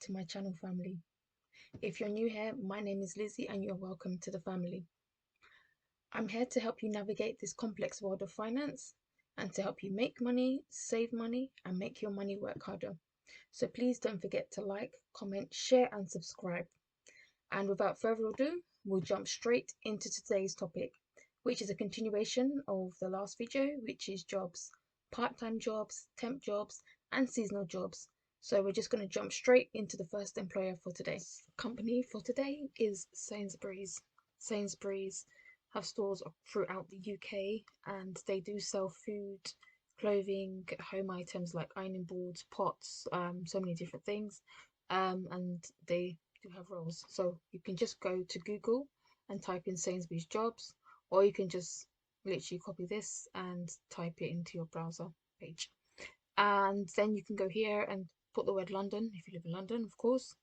to my channel family. If you're new here, my name is Lizzy and you're welcome to the family. I'm here to help you navigate this complex world of finance and to help you make money, save money and make your money work harder. So please don't forget to like, comment, share and subscribe. And without further ado, we'll jump straight into today's topic, which is a continuation of the last video, which is jobs, part-time jobs, temp jobs and seasonal jobs. So we're just going to jump straight into the first employer for today. Company for today is Sainsbury's. Sainsbury's have stores throughout the UK and they do sell food, clothing, home items like ironing boards, pots, so many different things. And they do have roles. So you can just go to Google and type in Sainsbury's jobs, or you can just literally copy this and type it into your browser page. And then you can go here and put the word London if you live in London, of course.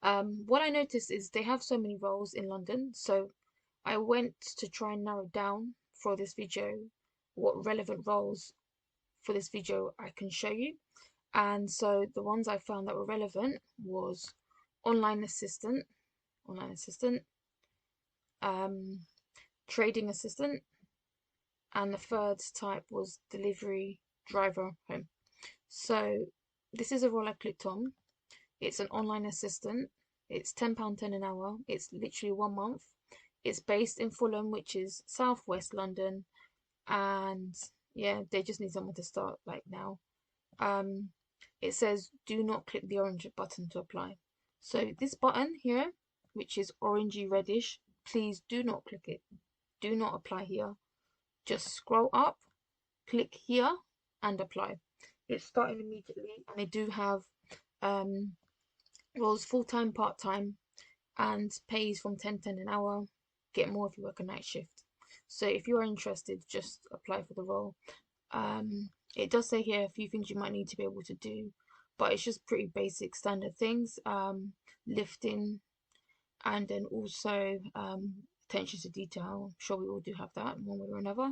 What I noticed is they have so many roles in London, so I went to try and narrow down for this video what relevant roles for this video I can show you. And so the ones I found that were relevant was online assistant, trading assistant, and the third type was delivery driver home. So this is a role I clicked on. It's an online assistant. It's £10.10 an hour. It's literally 1 month. It's based in Fulham, which is southwest London, and yeah, they just need someone to start like now. It says do not click the orange button to apply. So this button here, which is orangey reddish, please do not click it. Do not apply here. Just scroll up, click here and apply. It's starting immediately and they do have roles full-time, part-time and pays from £10.10 an hour. Get more if you work a night shift. So if you are interested, just apply for the role. It does say here a few things you might need to be able to do, but it's just pretty basic standard things. Lifting, and then also attention to detail. I'm sure we all do have that in one way or another.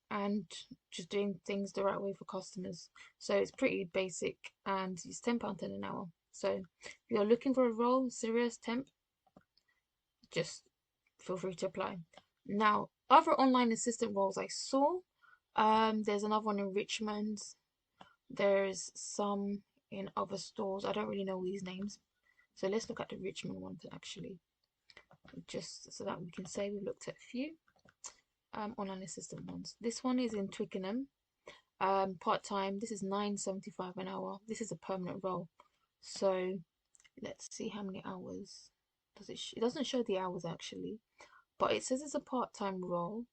And just doing things the right way for customers. So it's pretty basic and it's £10.10 an hour. So if you're looking for a role, serious temp, just feel free to apply. Now, other online assistant roles I saw, there's another one in Richmond. There's some in other stores. I don't really know these names. So let's look at the Richmond one actually, just so that we can say we've looked at a few online assistant ones. This one is in Twickenham, part-time. This is £9.75 an hour. This is a permanent role. So let's see how many hours does it. It doesn't show the hours actually, but it says it's a part-time role.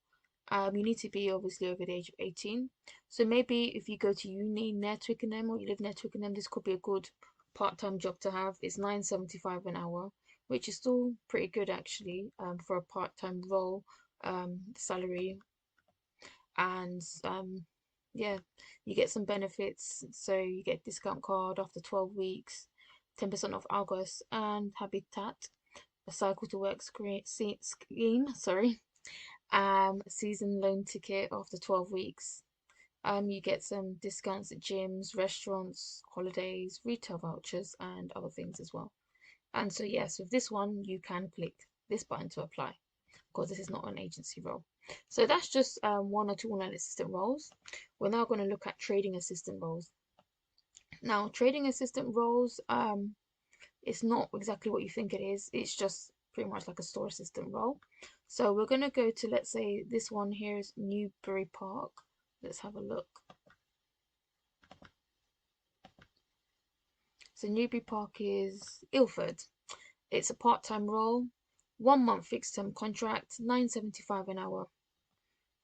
You need to be obviously over the age of 18. So maybe if you go to uni near Twickenham or you live near Twickenham, this could be a good part-time job to have. It's £9.75 an hour, which is still pretty good actually for a part-time role salary. And yeah, you get some benefits. So you get a discount card after 12 weeks, 10% off Argos and Habitat, a cycle to work scheme, sorry. Season loan ticket after 12 weeks. You get some discounts at gyms, restaurants, holidays, retail vouchers, and other things as well. And so, yes, with this one, you can click this button to apply because this is not an agency role. So that's just one or two online assistant roles. We're now going to look at trading assistant roles. Now, trading assistant roles, it's not exactly what you think it is. It's just pretty much like a store assistant role. So we're going to go to, let's say this one here is Newbury Park. Let's have a look. So Newbury Park is Ilford. It's a part-time role, 1 month fixed term contract, £9.75 an hour.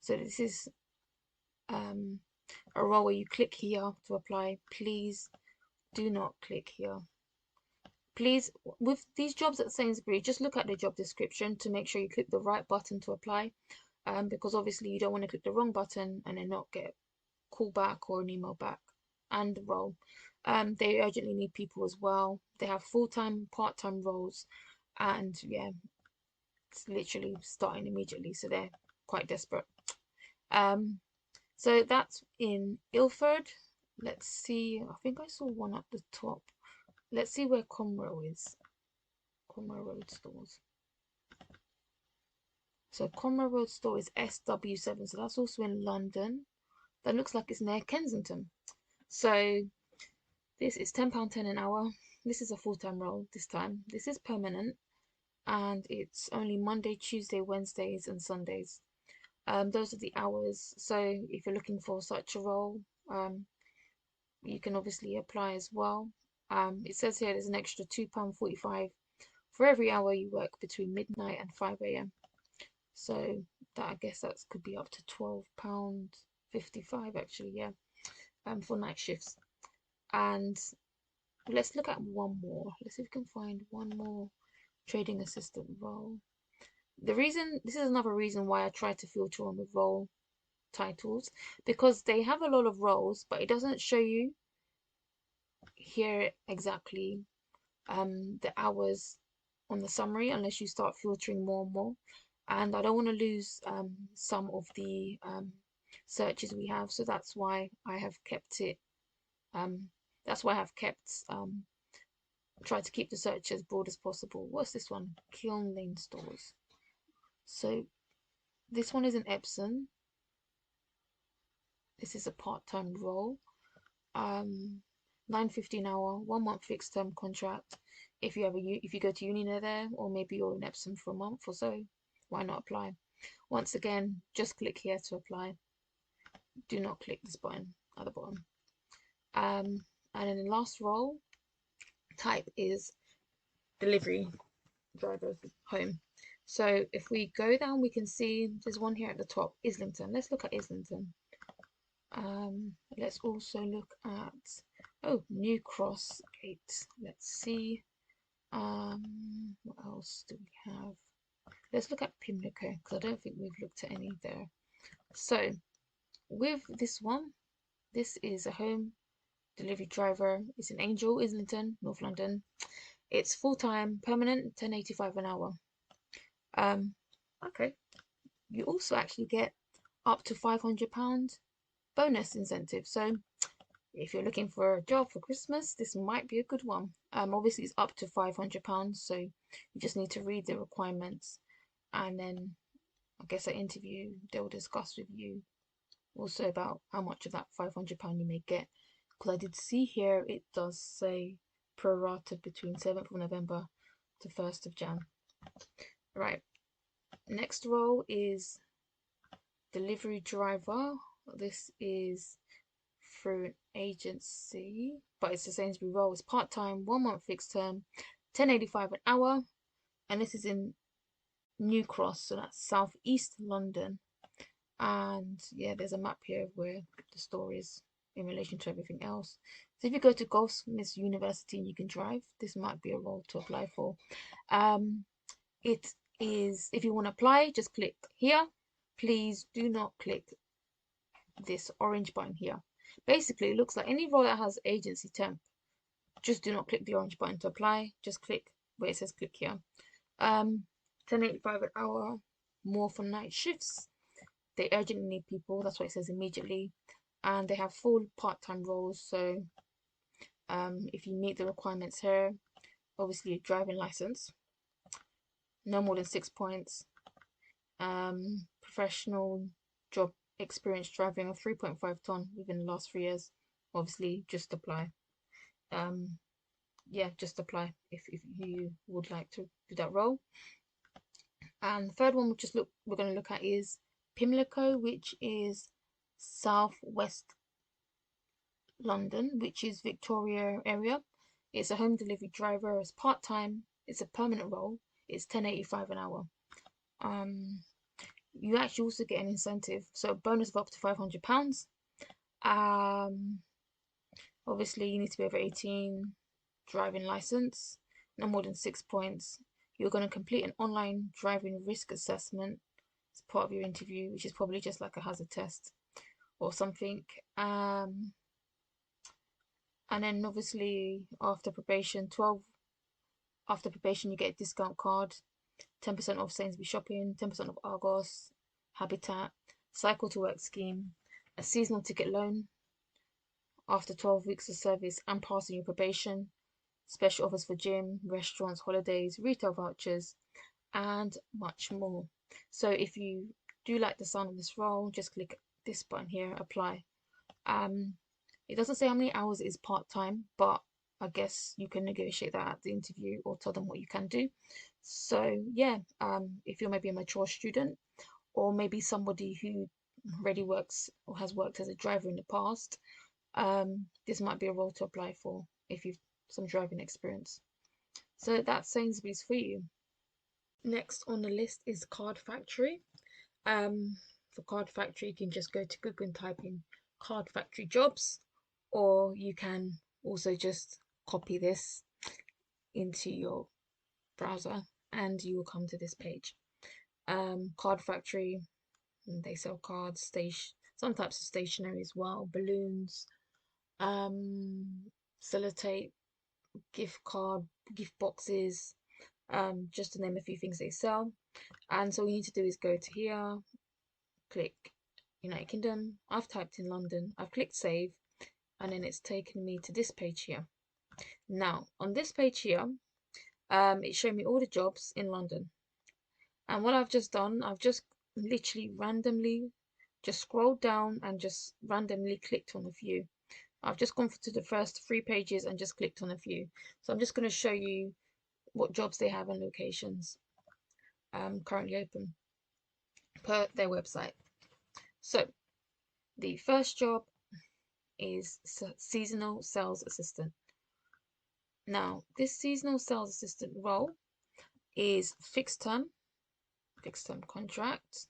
So this is a role where you click here to apply. Please do not click here. Please, with these jobs at Sainsbury, just look at the job description to make sure you click the right button to apply, because obviously you don't want to click the wrong button and then not get a call back or an email back. And the role, they urgently need people as well. They have full-time, part-time roles, and yeah, it's literally starting immediately, so they're quite desperate. So that's in Ilford. Let's see, I think I saw one at the top. let's see where Conroe is. Conroe Road stores. So Conroe Road store is SW7, so that's also in London. That looks like it's near Kensington. So this is £10.10 an hour. This is a full-time role this time. This is permanent, and it's only Monday, Tuesday, Wednesdays, and Sundays. Those are the hours. So if you're looking for such a role, you can obviously apply as well. It says here there's an extra £2.45 for every hour you work between midnight and 5 a.m. So that, I guess that could be up to £12.55 actually, yeah, for night shifts. And let's look at one more. Let's see if we can find one more trading assistant role. This is another reason why I try to filter on the role titles, because they have a lot of roles, but it doesn't show you here exactly the hours on the summary unless you start filtering more and more. And I don't want to lose some of the searches we have, so that's why I have kept it. Tried to keep the search as broad as possible. What's this one? Kiln Lane stores. So this one is in Epsom. This is a part-time role. £9.50 an hour, 1 month fixed term contract. If you go to uni near there, or maybe you're in Epsom for a month or so, why not apply? Once again, just click here to apply. Do not click this button at the bottom. And then the last role type is delivery driver home. So if we go down, we can see there's one here at the top, Islington. Let's look at Islington. Let's also look at New Cross Gate. Let's see. What else do we have? Let's look at Pimlico, because I don't think we've looked at any there. So with this one, this is a home delivery driver. It's in Angel, Islington, North London. It's full-time, permanent, £10.85 an hour. Okay. You also actually get up to £500 bonus incentive. So if you're looking for a job for Christmas, this might be a good one. Obviously it's up to £500, so you just need to read the requirements, and then I guess at interview they'll discuss with you also about how much of that £500 you may get, because I did see here it does say prorated between 7th of November to 1st of Jan. Right, next role is delivery driver. This is through an agency, but it's the Sainsbury role. It's part-time, 1 month fixed term, £10.85 an hour, and this is in New Cross, so that's southeast London. And yeah, there's a map here of where the store is in relation to everything else. So if you go to Goldsmiths University and you can drive, this might be a role to apply for. It is, if you want to apply, just click here. Please do not click this orange button here. Basically, it looks like any role that has agency temp. Just do not click the orange button to apply. Just click where it says click here. £10.85 an hour, more for night shifts. They urgently need people. That's why it says immediately. And they have full part-time roles. So if you meet the requirements here, obviously a driving license, no more than 6 points, professional job experience driving a 3.5 ton within the last 3 years. Obviously just apply. Yeah, just apply if you would like to do that role. And the third one we're going to look at is Pimlico, which is southwest London, which is Victoria area. It's a home delivery driver. It's part-time. It's a permanent role. It's £10.85 an hour. You actually also get an incentive, so a bonus of up to £500. Obviously you need to be over 18, driving license, no more than 6 points. You're going to complete an online driving risk assessment as part of your interview, which is probably just like a hazard test or something. And then obviously after probation you get a discount card, 10% off Sainsbury shopping, 10% off Argos, Habitat, cycle to work scheme, a seasonal ticket loan after 12 weeks of service and passing your probation, special offers for gym, restaurants, holidays, retail vouchers, and much more. So if you do like the sound of this role, just click this button here, apply. It doesn't say how many hours it is part-time, but I guess you can negotiate that at the interview or tell them what you can do. So yeah, if you're maybe a mature student or maybe somebody who already works or has worked as a driver in the past, this might be a role to apply for if you've some driving experience. So that's Sainsbury's for you. Next on the list is Card Factory. For Card Factory, you can just go to Google and type in Card Factory jobs, or you can also just copy this into your browser and you will come to this page. Card Factory, they sell cards, some types of stationery as well, balloons, sellotape, gift boxes, just to name a few things they sell. And so all you need to do is go to here, click United Kingdom. I've typed in London, I've clicked save, and then it's taken me to this page here. Now on this page here, it's showing me all the jobs in London. And what I've just done, I've just literally randomly just scrolled down and just randomly clicked on a few. I've just gone to the first 3 pages and just clicked on a few. So I'm just going to show you what jobs they have and locations currently open per their website. So the first job is seasonal sales assistant. Now this seasonal sales assistant role is fixed term contract.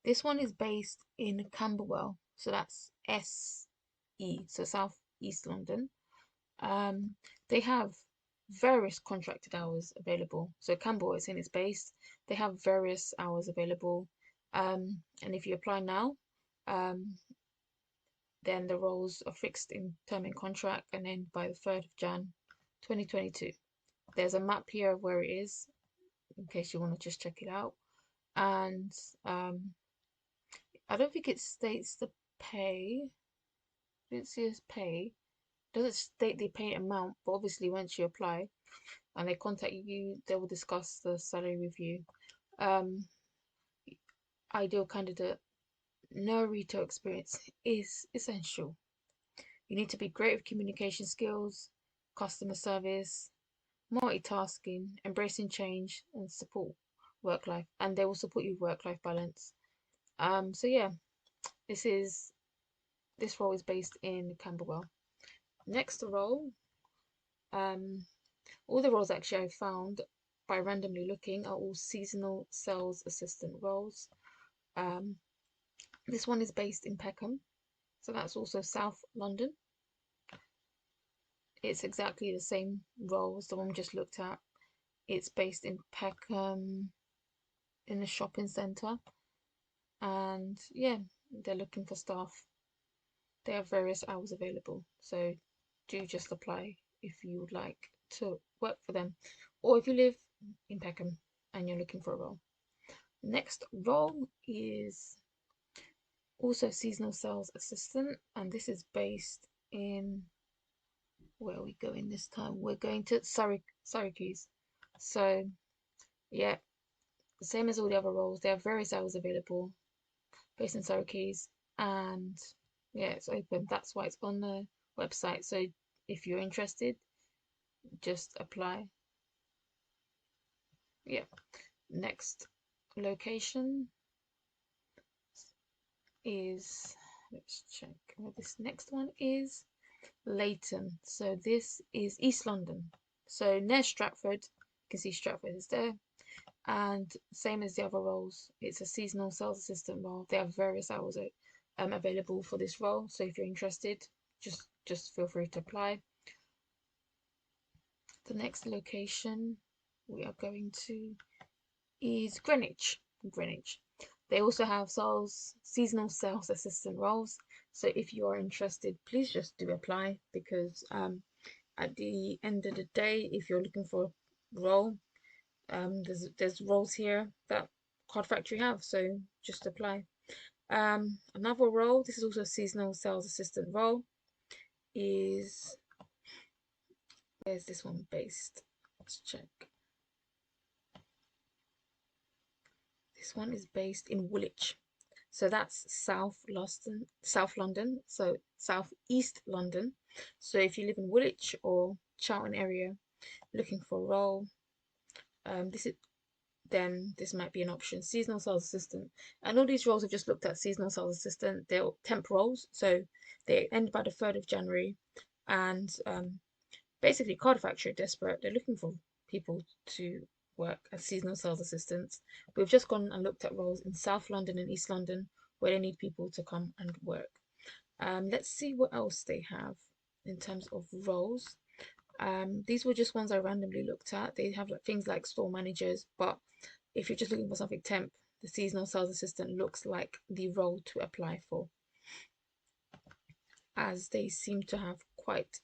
This one is based in Camberwell, so that's SE, so South East London. They have various contracted hours available. So Camberwell is in its base. They have various hours available. And if you apply now, then the roles are fixed in term and contract and end by the 3rd of Jan 2022. There's a map here of where it is in case you want to just check it out. And I don't think it states the pay. I didn't see us pay. It doesn't state the pay amount, but obviously once you apply and they contact you, they will discuss the salary review. Ideal candidate, no retail experience is essential. You need to be great with communication skills, customer service, multitasking, embracing change, and support work life. And they will support you with work-life balance. So yeah, this role is based in Camberwell. Next role, all the roles actually I found by randomly looking are all seasonal sales assistant roles. This one is based in Peckham, so that's also South London. It's exactly the same role as the one we just looked at. It's based in Peckham in the shopping centre, and yeah, they're looking for staff. They have various hours available, so do just apply if you would like to work for them, or if you live in Peckham and you're looking for a role. Next role is also seasonal sales assistant, and this is based in, where are we going this time? We're going to Syracuse. So yeah, same as all the other roles, they have various hours available based in Syracuse, and yeah, it's open. That's why it's on the website. So if you're interested, just apply. Yeah. Next location is, let's check where this next one is. Leighton. So this is East London. So near Stratford, you can see Stratford is there. And same as the other roles, it's a seasonal sales assistant role. They have various hours available for this role. So if you're interested, just feel free to apply. The next location we are going to is Greenwich. They also have seasonal sales assistant roles. So if you are interested, please just do apply, because at the end of the day, if you're looking for a role, there's roles here that Card Factory have. So just apply. Another role, this is also a seasonal sales assistant role, is Where's this one based? Let's check. This one is based in Woolwich. So that's South London, so South East London. So if you live in Woolwich or Charlton area, looking for a role, this might be an option. Seasonal sales assistant, and all these roles I've just looked at, seasonal sales assistant, they're temp roles, so they end by the 3rd of January, and basically Card Factory are desperate. They're looking for people to work as seasonal sales assistants. We've just gone and looked at roles in South London and East London where they need people to come and work. Let's see what else they have in terms of roles. These were just ones I randomly looked at. They have like things like store managers, but if you're just looking for something temp, the seasonal sales assistant looks like the role to apply for, as they seem to have quite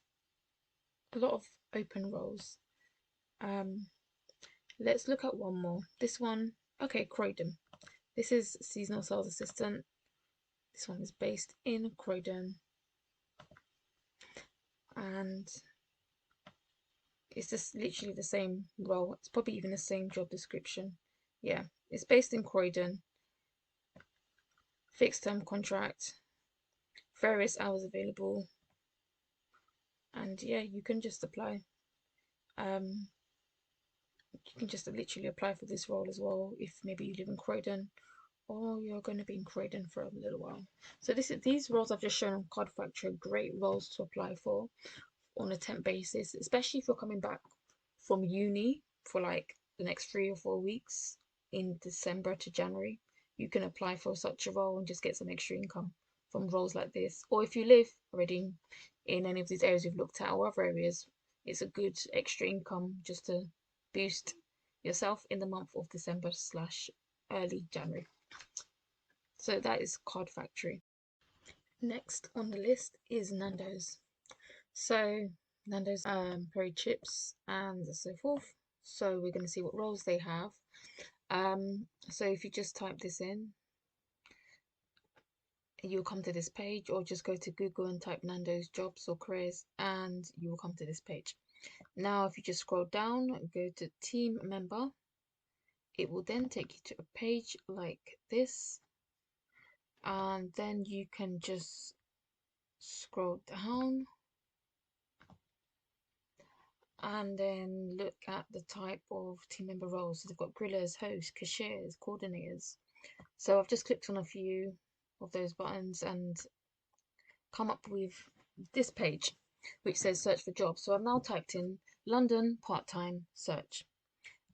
a lot of open roles. Let's look at one more. This one, okay, Croydon. This is seasonal sales assistant. This one is based in Croydon, and it's just literally the same role. It's probably even the same job description. Yeah, it's based in Croydon. Fixed term contract, various hours available, and yeah, you can just apply. You can just literally apply for this role as well if maybe you live in Croydon or you're going to be in Croydon for a little while. So these roles I've just shown on Card Factory are great roles to apply for on a temp basis, especially if you're coming back from uni for like the next 3 or 4 weeks in December to January. You can apply for such a role and just get some extra income from roles like this. Or if you live already in any of these areas you've looked at or other areas, it's a good extra income just to boost yourself in the month of December / early January. So that is Card Factory. Next on the list is Nando's. So Nando's curry chips and so forth. So we're going to see what roles they have. So if you just type this in, you'll come to this page, or just go to Google and type Nando's jobs or careers and you will come to this page. Now if you just scroll down, go to team member, it will then take you to a page like this, and then you can just scroll down and then look at the type of team member roles. So they've got grillers, hosts, cashiers, coordinators. So I've just clicked on a few of those buttons and come up with this page which says search for jobs. So I've now typed in London part-time search,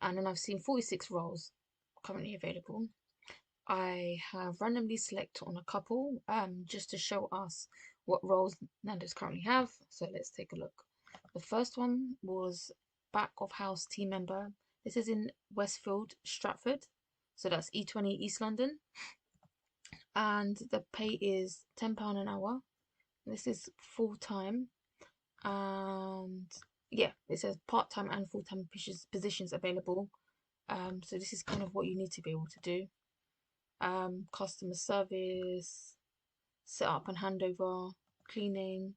and then I've seen 46 roles currently available. I have randomly selected on a couple just to show us what roles Nando's currently have. So let's take a look. The first one was back of house team member. This is in Westfield, Stratford. So that's E20 East London. And the pay is £10 an hour. This is full time. And yeah, it says part-time and full-time positions available. So this is kind of what you need to be able to do. Customer service, set up and handover, cleaning,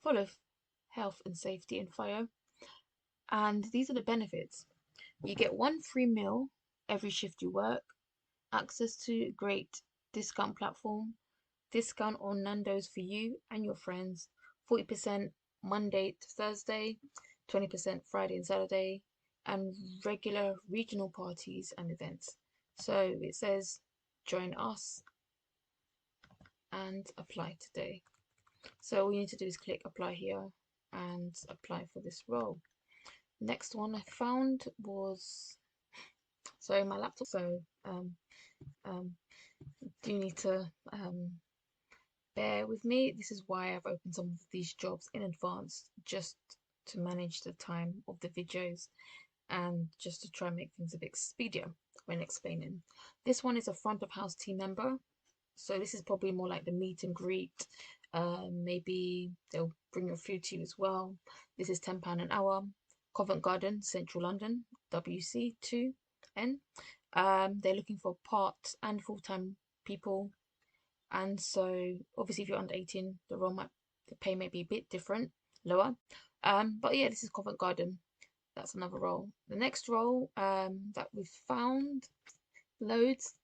follow health and safety and fire. And these are the benefits. You get 1 free meal every shift you work, access to great discount platform, discount on Nando's for you and your friends, 40% Monday to Thursday, 20% Friday and Saturday, and regular regional parties and events. So it says join us and apply today. So all you need to do is click apply here and apply for this role. Next one I found was, sorry, my laptop. So do you need to bear with me. This is why I've opened some of these jobs in advance, just to manage the time of the videos and just to try and make things a bit speedier when explaining. This one is a front of house team member. So this is probably more like the meet and greet. Maybe they'll bring your food to you as well. This is £10 an hour. Covent Garden, Central London, WC2N. They're looking for part and full-time people. And so obviously if you're under 18, the pay may be a bit different, lower. But yeah, this is Covent Garden. That's another role. The next role that we've found loads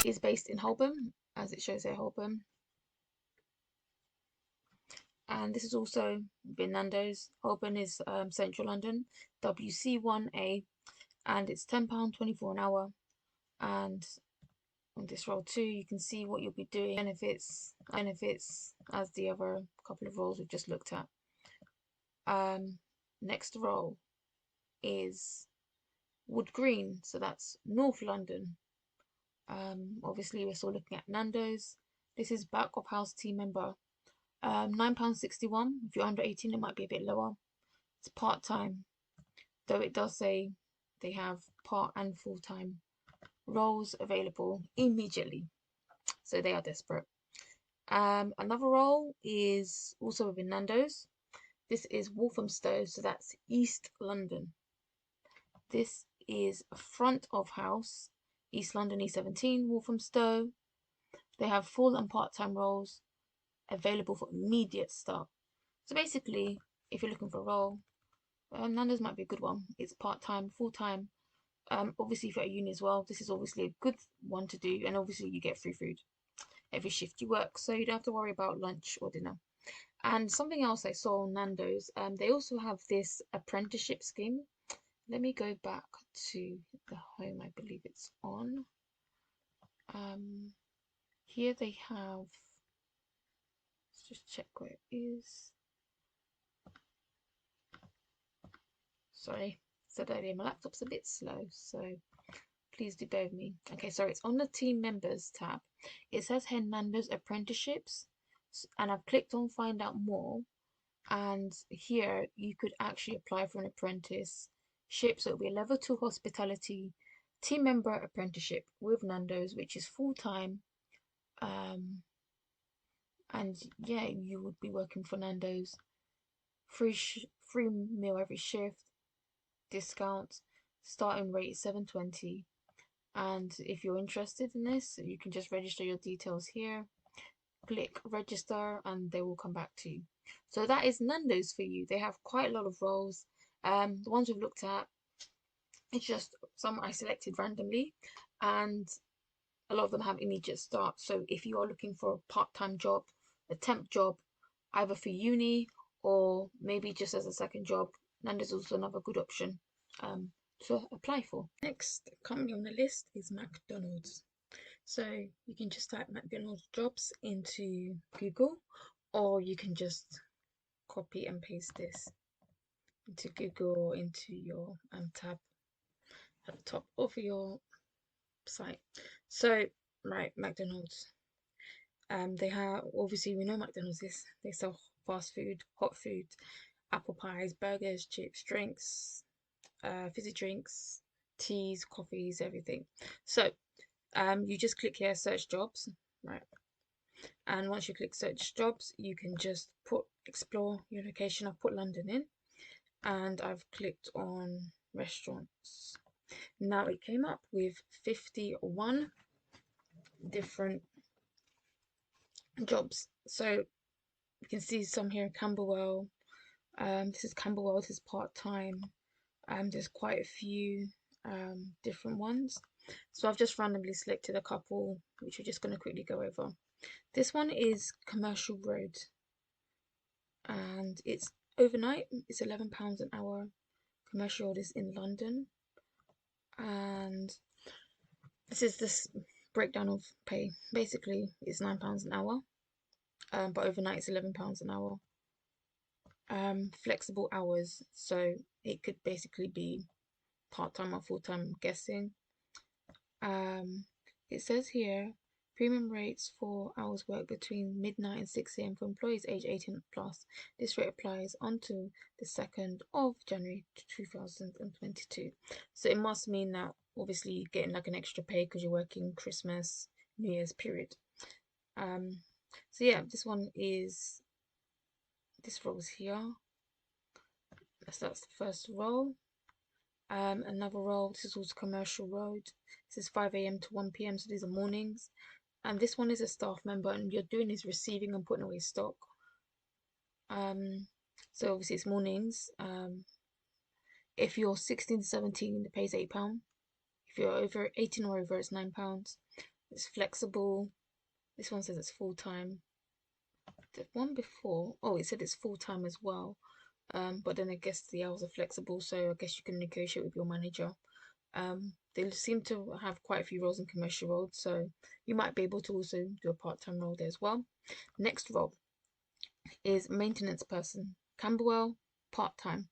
is based in Holborn, as it shows here, Holborn. And this is also been Nando's. Holborn is central London, WC1A, and it's £10.24 an hour. And on this role too, you can see what you'll be doing, benefits as the other couple of roles we've just looked at. Next role is Wood Green, so that's North London. Obviously we're still looking at Nando's. This is back of house team member. £9.61. If you're under 18, it might be a bit lower. It's part-time, though it does say they have part and full-time roles available immediately, so they are desperate. Another role is also within Nando's. This is Walthamstow, so that's East London. This is front of house, East London E17, Walthamstow. They have full and part-time roles available for immediate start. So basically, if you're looking for a role, Nando's might be a good one. It's part-time, full-time. Obviously, if you're at uni as well, this is obviously a good one to do, and obviously you get free food every shift you work, so you don't have to worry about lunch or dinner. And something else I saw on Nando's, they also have this apprenticeship scheme. Let me go back to the home, I believe it's on. Here they have, let's just check where it is. Sorry, said earlier, my laptop's a bit slow, so please do bear with me. Okay, so it's on the team members tab. It says here Nando's Apprenticeships, and I've clicked on find out more, and here you could actually apply for an apprenticeship. So it'll be a level 2 hospitality team member apprenticeship with Nando's, which is full-time. And yeah, you would be working for Nando's. Free meal every shift, discounts, starting rate £7.20. And if you're interested in this, you can just register your details here, click register, and they will come back to you. So that is Nando's for you. They have quite a lot of roles. The ones we've looked at, it's just some I selected randomly, and a lot of them have immediate start. So if you are looking for a part-time job, a temp job, either for uni or maybe just as a second job, Nando's is also another good option to apply for. Next company on the list is McDonald's. So you can just type McDonald's jobs into Google, or you can just copy and paste this into Google or into your tab at the top of your site. So right, McDonald's. They have, obviously we know McDonald's is, they sell fast food, hot food, apple pies, burgers, chips, drinks, fizzy drinks, teas, coffees, everything. So you just click here, search jobs, right? And once you click search jobs, you can just explore your location. I've put London in, and I've clicked on restaurants. Now it came up with 51 different jobs. So you can see some here in Camberwell. This is Camberwell, this is part-time. There's quite a few different ones. So I've just randomly selected a couple, which we're just going to quickly go over. This one is Commercial Road, and it's overnight. It's £11 an hour. Commercial Road is in London, and this is this breakdown of pay. Basically, it's £9 an hour, but overnight it's £11 an hour. Flexible hours, so it could basically be part-time or full-time, I'm guessing. It says here premium rates for hours worked between midnight and 6 a.m. for employees age 18 plus. This rate applies until the 2nd of January 2022. So it must mean that obviously you're getting like an extra pay because you're working Christmas, New Year's period. So yeah, this role's here. That's the first role. Another role, this is also Commercial Road. This is 5 a.m. to 1 p.m. so these are mornings. And this one is a staff member, and you're doing is receiving and putting away stock. So obviously it's mornings. If you're 16 to 17, it pays £8. If you're over 18 or over, it's £9. It's flexible. This one says it's full time. The one before, oh, it said it's full time as well. But then I guess the hours are flexible, so I guess you can negotiate with your manager. They seem to have quite a few roles in commercial roles, so you might be able to also do a part-time role there as well. Next role is maintenance person, Camberwell, part-time.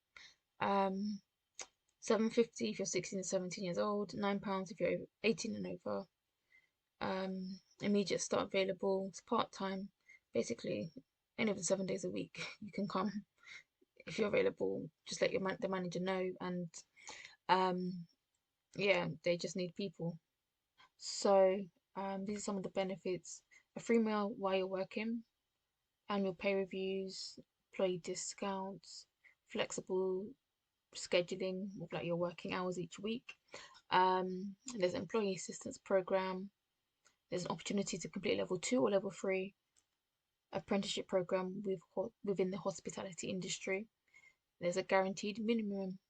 7.50 if you're 16 to 17 years old, £9 if you're 18 and over. Immediate start available. It's part-time. Basically, any of the 7 days a week you can come if you're available. Just let the manager know, and yeah, they just need people. So these are some of the benefits: a free meal while you're working, annual pay reviews, employee discounts, flexible scheduling with like your working hours each week. There's an employee assistance program. There's an opportunity to complete level 2 or level 3 apprenticeship program within the hospitality industry. There's a guaranteed minimum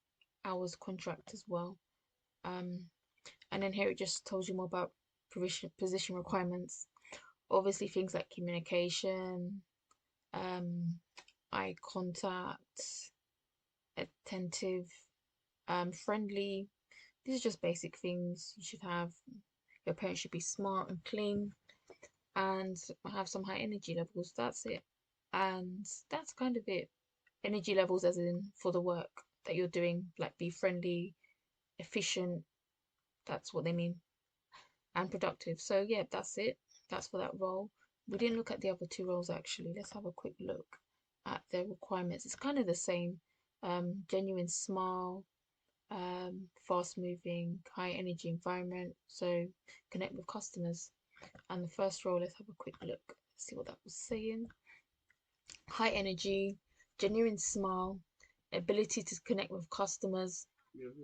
hours contract as well. And then here it just tells you more about position requirements. Obviously things like communication, eye contact, attentive, friendly. These are just basic things you should have. Your parents should be smart and clean and have some high energy levels. That's it. And that's kind of it. Energy levels as in for the work that you're doing, like be friendly, efficient. That's what they mean. And productive. So yeah, that's it. That's for that role. We didn't look at the other two roles actually. Let's have a quick look at their requirements. It's kind of the same. Genuine smile, fast moving, high energy environment. So connect with customers. And the first role, let's have a quick look. See what that was saying. High energy, genuine smile, ability to connect with customers,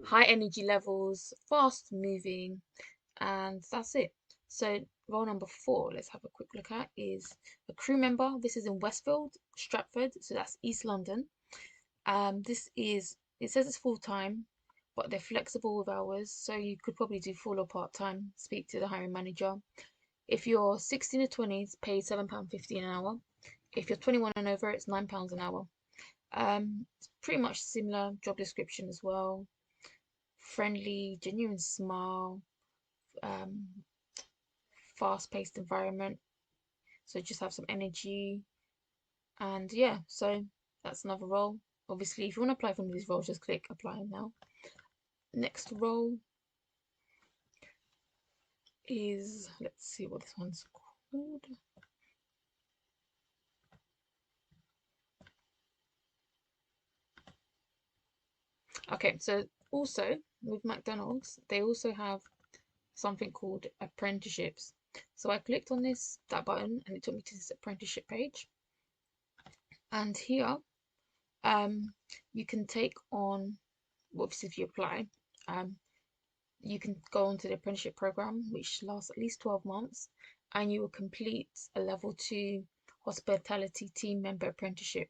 high energy levels, fast moving, and that's it. So role number 4, let's have a quick look at, is a crew member. This is in Westfield, Stratford, so that's East London. It says it's full time, but they're flexible with hours, so you could probably do full or part time. Speak to the hiring manager. If you're 16 to 20, it's paid £7.50 an hour. If you're 21 and over, it's £9 an hour. It's pretty much similar job description as well. Friendly, genuine smile, fast-paced environment. So just have some energy, and yeah. So that's another role. Obviously, if you want to apply for one of these roles, just click apply now. Next role is, let's see what this one's called. Okay, so also with McDonald's, they also have something called Apprenticeships. So I clicked on that button and it took me to this apprenticeship page. And here, you can take on, obviously if you apply, you can go onto the apprenticeship program, which lasts at least 12 months, and you will complete a level 2 hospitality team member apprenticeship.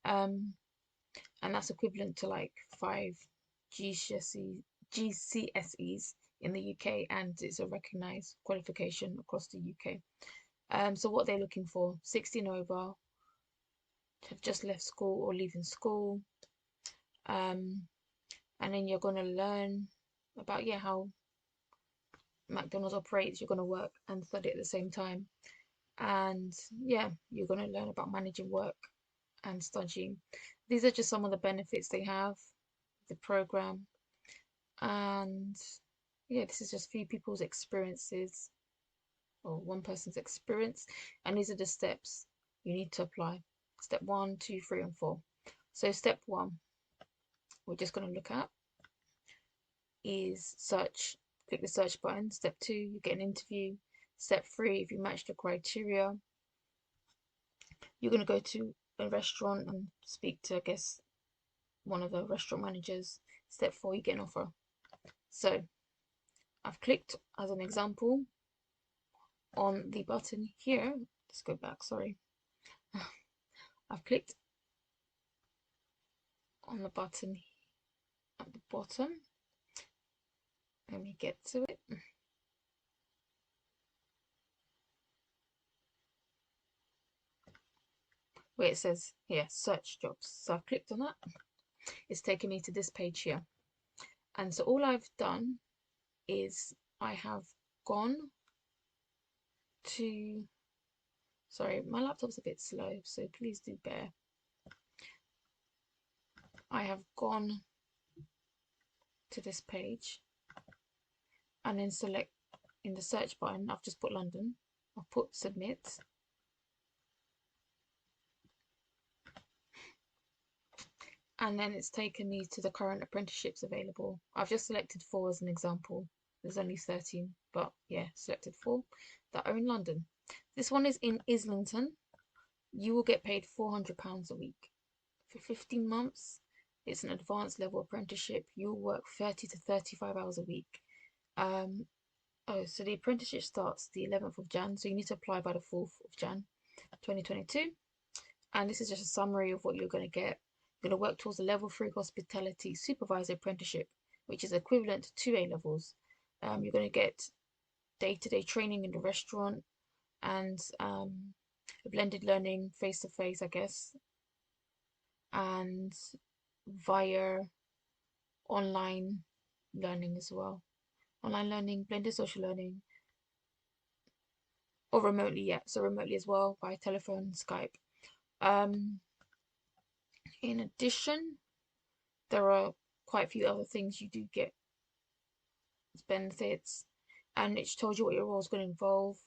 And that's equivalent to like 5 GCSEs in the UK, and it's a recognised qualification across the UK. So what they're looking for: 16 over, have just left school or leaving school, and then you're going to learn about how McDonald's operates. You're going to work and study at the same time, and you're going to learn about managing work and studying. These are just some of the benefits they have, the program, and this is just a few people's experiences, or one person's experience, and these are the steps you need to apply. Step 1, 2, 3, and 4. So step 1, we're just going to look at is search. Click the search button. Step 2, you get an interview. Step 3, if you match the criteria, you're going to go to a restaurant and speak to, I guess, one of the restaurant managers. Step 4, you get an offer. So I've clicked, as an example, on the button here. Let's go back, sorry. I've clicked on the button at the bottom. Let me get to it. Where it says here, search jobs. So I've clicked on that. It's taken me to this page here. And so all I've done is I have gone to, sorry, my laptop's a bit slow, so please do bear. I have gone to this page and then select in the search button, I've just put London, I've put submit. And then it's taken me to the current apprenticeships available. I've just selected 4 as an example. There's only 13, but yeah, selected 4 that are in London. This one is in Islington. You will get paid £400 a week. For 15 months, it's an advanced level apprenticeship. You'll work 30 to 35 hours a week. So the apprenticeship starts the 11th of Jan, so you need to apply by the 4th of Jan 2022. And this is just a summary of what you're going to get. You're going to work towards a level 3 hospitality supervisor apprenticeship, which is equivalent to A levels. You're going to get day-to-day training in the restaurant and a blended learning face-to-face, I guess, and via online learning as well. Online learning, blended social learning, or remotely, yeah, so remotely as well, by telephone, Skype. In addition, there are quite a few other things you do get as benefits, and it tells you what your role is going to involve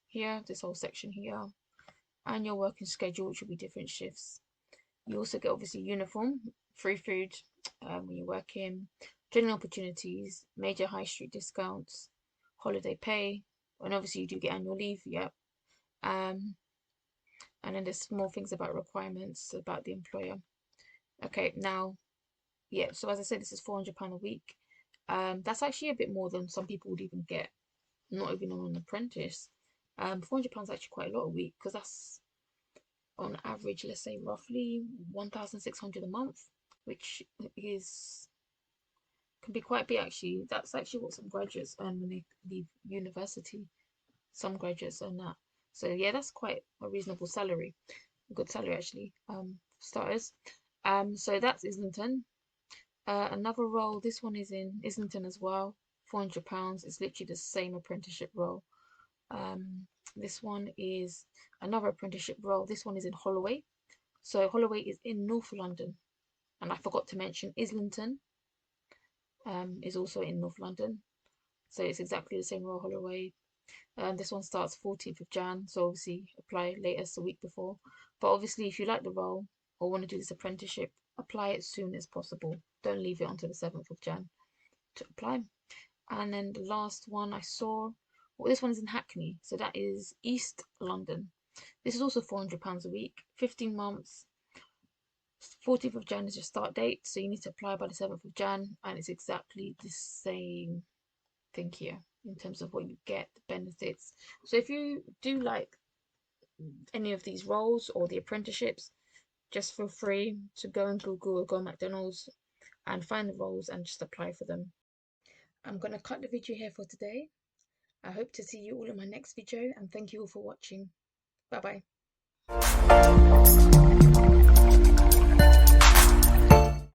here, this whole section here, and your working schedule, which will be different shifts. You also get obviously uniform, free food when you're working, training opportunities, major high street discounts, holiday pay, and obviously you do get annual leave, yep. And then there's small things about requirements about the employer. Okay, now, yeah, so as I said, this is £400 a week. That's actually a bit more than some people would even get, not even on an apprentice. £400 is actually quite a lot a week, because that's on average, let's say roughly 1,600 a month, which is can be quite big actually. That's actually what some graduates earn when they leave university. Some graduates earn that. So yeah, that's quite a reasonable salary, a good salary actually, starters. So that's Islington. Another role, this one is in Islington as well, £400. It's literally the same apprenticeship role. This one is another apprenticeship role. This one is in Holloway. So Holloway is in North London. And I forgot to mention Islington is also in North London. So it's exactly the same role, Holloway. This one starts 14th of Jan, so obviously apply latest a week before. But obviously if you like the role or want to do this apprenticeship, apply it as soon as possible. Don't leave it until the 7th of Jan to apply. And then the last one I saw, well, this one is in Hackney, so that is East London. This is also £400 a week, 15 months. 14th of Jan is your start date, so you need to apply by the 7th of Jan, and it's exactly the same thing here in terms of what you get, the benefits. So if you do like any of these roles or the apprenticeships, just feel free to go on Google or go on McDonald's and find the roles and just apply for them. I'm going to cut the video here for today. I hope to see you all in my next video, and thank you all for watching. Bye bye.